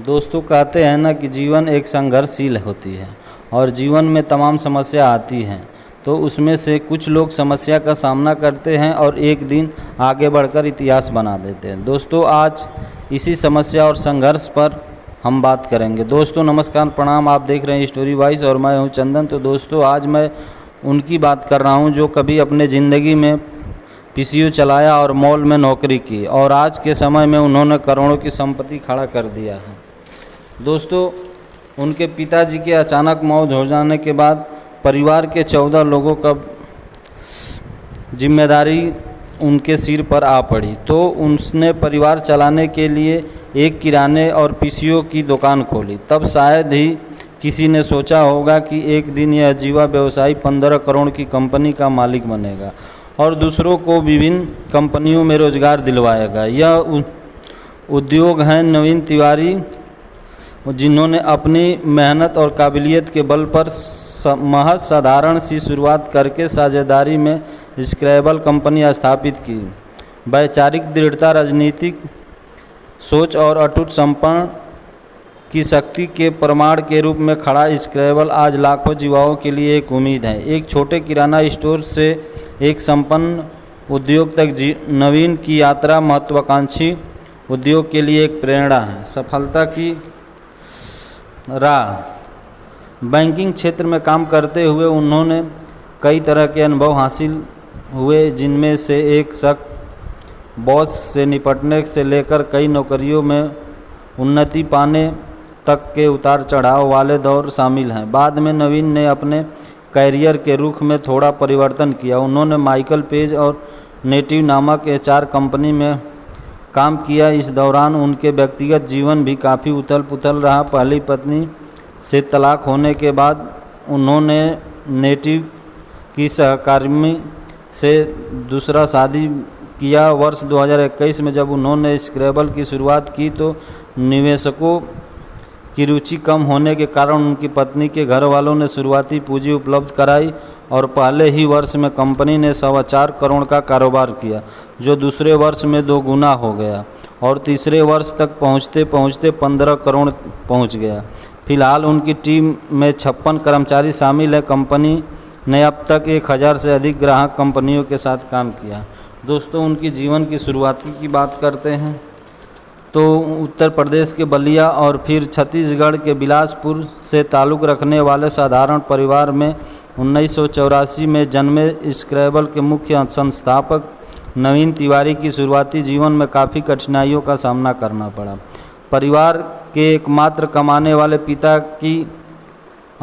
दोस्तों, कहते हैं ना कि जीवन एक संघर्षशील होती है और जीवन में तमाम समस्या आती हैं। तो उसमें से कुछ लोग समस्या का सामना करते हैं और एक दिन आगे बढ़कर इतिहास बना देते हैं। दोस्तों, आज इसी समस्या और संघर्ष पर हम बात करेंगे। दोस्तों नमस्कार, प्रणाम। आप देख रहे हैं स्टोरी वाइज और मैं हूं चंदन। तो दोस्तों, आज मैं उनकी बात कर रहा हूं जो कभी अपने ज़िंदगी में पीसीयू चलाया और मॉल में नौकरी की और आज के समय में उन्होंने करोड़ों की संपत्ति खड़ा कर दिया है। दोस्तों, उनके पिताजी के अचानक मौत हो जाने के बाद परिवार के 14 लोगों का जिम्मेदारी उनके सिर पर आ पड़ी। तो उसने परिवार चलाने के लिए एक किराने और पीसीयू की दुकान खोली। तब शायद ही किसी ने सोचा होगा कि एक दिन यह युवा व्यवसायी 15 करोड़ की कंपनी का मालिक बनेगा और दूसरों को विभिन्न कंपनियों में रोजगार दिलवाएगा। यह उद्योग हैं नवीन तिवारी, जिन्होंने अपनी मेहनत और काबिलियत के बल पर महज साधारण सी शुरुआत करके साझेदारी में स्क्रैबल कंपनी स्थापित की। वैचारिक दृढ़ता, राजनीतिक सोच और अटूट समर्पण की शक्ति के प्रमाण के रूप में खड़ा स्क्रैबल आज लाखों युवाओं के लिए एक उम्मीद है। एक छोटे किराना स्टोर से एक संपन्न उद्योग तक नवीन की यात्रा महत्वाकांक्षी उद्योग के लिए एक प्रेरणा है। सफलता की राह। बैंकिंग क्षेत्र में काम करते हुए उन्होंने कई तरह के अनुभव हासिल हुए, जिनमें से एक सख्त बॉस से निपटने से लेकर कई नौकरियों में उन्नति पाने तक के उतार चढ़ाव वाले दौर शामिल हैं। बाद में नवीन ने अपने कैरियर के रुख में थोड़ा परिवर्तन किया। उन्होंने माइकल पेज और नेटिव नामक एचआर कंपनी में काम किया। इस दौरान उनके व्यक्तिगत जीवन भी काफ़ी उथल पुथल रहा। पहली पत्नी से तलाक होने के बाद उन्होंने नेटिव की सहकर्मी से दूसरा शादी किया। वर्ष 2021 में जब उन्होंने स्क्रैबल की शुरुआत की तो निवेशकों की रुचि कम होने के कारण उनकी पत्नी के घर वालों ने शुरुआती पूंजी उपलब्ध कराई और पहले ही वर्ष में कंपनी ने 4.25 करोड़ का कारोबार किया, जो दूसरे वर्ष में 2 गुना हो गया और तीसरे वर्ष तक पहुंचते पहुंचते 15 करोड़ पहुंच गया। फिलहाल उनकी टीम में 56 कर्मचारी शामिल है। कंपनी ने अब तक 1000 से अधिक ग्राहक कंपनियों के साथ काम किया। दोस्तों, उनकी जीवन की शुरुआती की बात करते हैं तो उत्तर प्रदेश के बलिया और फिर छत्तीसगढ़ के बिलासपुर से ताल्लुक़ रखने वाले साधारण परिवार में 1984 में जन्मे स्क्रैबल के मुख्य संस्थापक नवीन तिवारी की शुरुआती जीवन में काफ़ी कठिनाइयों का सामना करना पड़ा। परिवार के एकमात्र कमाने वाले पिता की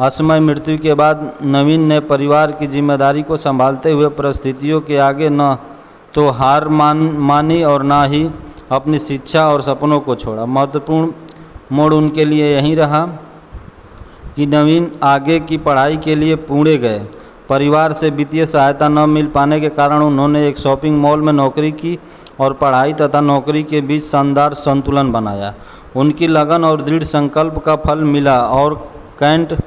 असमय मृत्यु के बाद नवीन ने परिवार की जिम्मेदारी को संभालते हुए परिस्थितियों के आगे न तो हार मानी और न ही अपनी शिक्षा और सपनों को छोड़ा। महत्वपूर्ण मोड़ उनके लिए यही रहा कि नवीन आगे की पढ़ाई के लिए पुणे गए। परिवार से वित्तीय सहायता न मिल पाने के कारण उन्होंने एक शॉपिंग मॉल में नौकरी की और पढ़ाई तथा नौकरी के बीच शानदार संतुलन बनाया। उनकी लगन और दृढ़ संकल्प का फल मिला और कैंट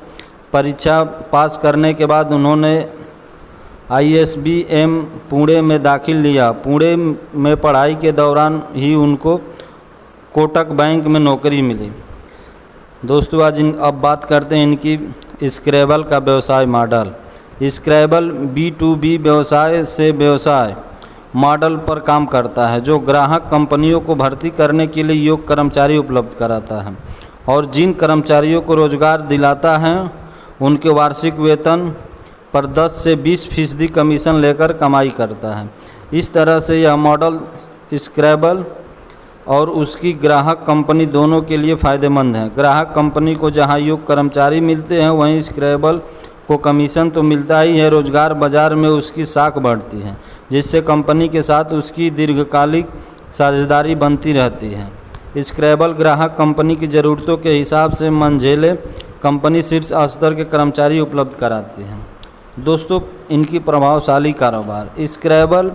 परीक्षा पास करने के बाद उन्होंने ISBM पुणे में दाखिल लिया। पुणे में पढ़ाई के दौरान ही उनको कोटक बैंक में नौकरी मिली। दोस्तों, आज अब बात करते हैं इनकी स्क्रैबल का व्यवसाय मॉडल। स्क्रैबल B2B व्यवसाय से व्यवसाय मॉडल पर काम करता है, जो ग्राहक कंपनियों को भर्ती करने के लिए योग्य कर्मचारी उपलब्ध कराता है और जिन कर्मचारियों को रोजगार दिलाता है उनके वार्षिक वेतन पर 10 से 20% कमीशन लेकर कमाई करता है। इस तरह से यह मॉडल स्क्रैबल और उसकी ग्राहक कंपनी दोनों के लिए फ़ायदेमंद है। ग्राहक कंपनी को जहां योग्य कर्मचारी मिलते हैं वहीं स्क्रैबल को कमीशन तो मिलता ही है, रोजगार बाजार में उसकी साख बढ़ती है, जिससे कंपनी के साथ उसकी दीर्घकालिक साझेदारी बनती रहती है। स्क्रैबल ग्राहक कंपनी की ज़रूरतों के हिसाब से मंझेले कंपनी शीर्ष स्तर के कर्मचारी उपलब्ध कराती है। दोस्तों, इनकी प्रभावशाली कारोबार। स्क्रैबल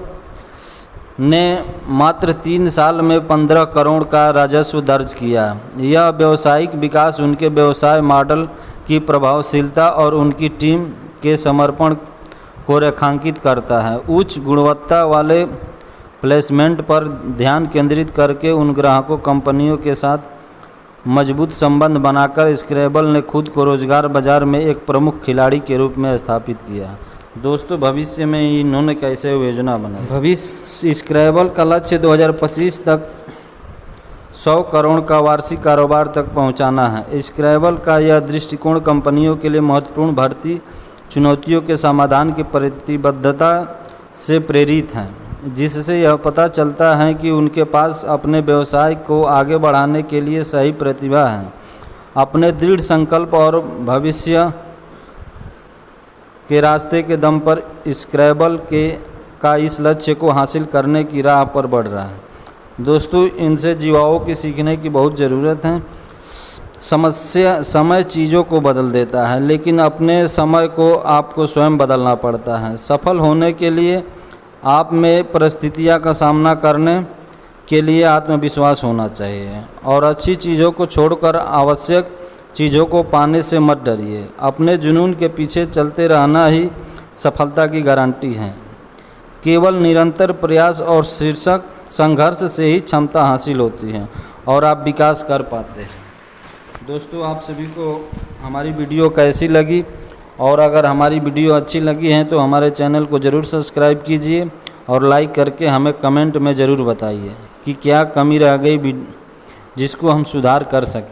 ने मात्र 3 साल में 15 करोड़ का राजस्व दर्ज किया। यह व्यावसायिक विकास उनके व्यवसाय मॉडल की प्रभावशीलता और उनकी टीम के समर्पण को रेखांकित करता है। उच्च गुणवत्ता वाले प्लेसमेंट पर ध्यान केंद्रित करके उन ग्राहकों कंपनियों के साथ मजबूत संबंध बनाकर स्क्रैबल ने खुद को रोजगार बाजार में एक प्रमुख खिलाड़ी के रूप में स्थापित किया। दोस्तों, भविष्य में इन्होंने कैसे योजना बनाई? भविष्य स्क्रैबल का लक्ष्य 2025 तक 100 करोड़ का वार्षिक कारोबार तक पहुंचाना है। स्क्रैबल का यह दृष्टिकोण कंपनियों के लिए महत्वपूर्ण भर्ती चुनौतियों के समाधान की प्रतिबद्धता से प्रेरित है, जिससे यह पता चलता है कि उनके पास अपने व्यवसाय को आगे बढ़ाने के लिए सही प्रतिभा है। अपने दृढ़ संकल्प और भविष्य के रास्ते के दम पर स्क्रैबल का इस लक्ष्य को हासिल करने की राह पर बढ़ रहा है। दोस्तों, इनसे युवाओं की सीखने की बहुत ज़रूरत है। समय चीज़ों को बदल देता है, लेकिन अपने समय को आपको स्वयं बदलना पड़ता है। सफल होने के लिए आप में परिस्थितियों का सामना करने के लिए आत्मविश्वास होना चाहिए और अच्छी चीज़ों को छोड़कर आवश्यक चीज़ों को पाने से मत डरिए। अपने जुनून के पीछे चलते रहना ही सफलता की गारंटी है। केवल निरंतर प्रयास और शीर्षक संघर्ष से ही क्षमता हासिल होती है और आप विकास कर पाते हैं। दोस्तों, आप सभी को हमारी वीडियो कैसी लगी, और अगर हमारी वीडियो अच्छी लगी है तो हमारे चैनल को ज़रूर सब्सक्राइब कीजिए और लाइक करके हमें कमेंट में ज़रूर बताइए कि क्या कमी रह गई जिसको हम सुधार कर सकें।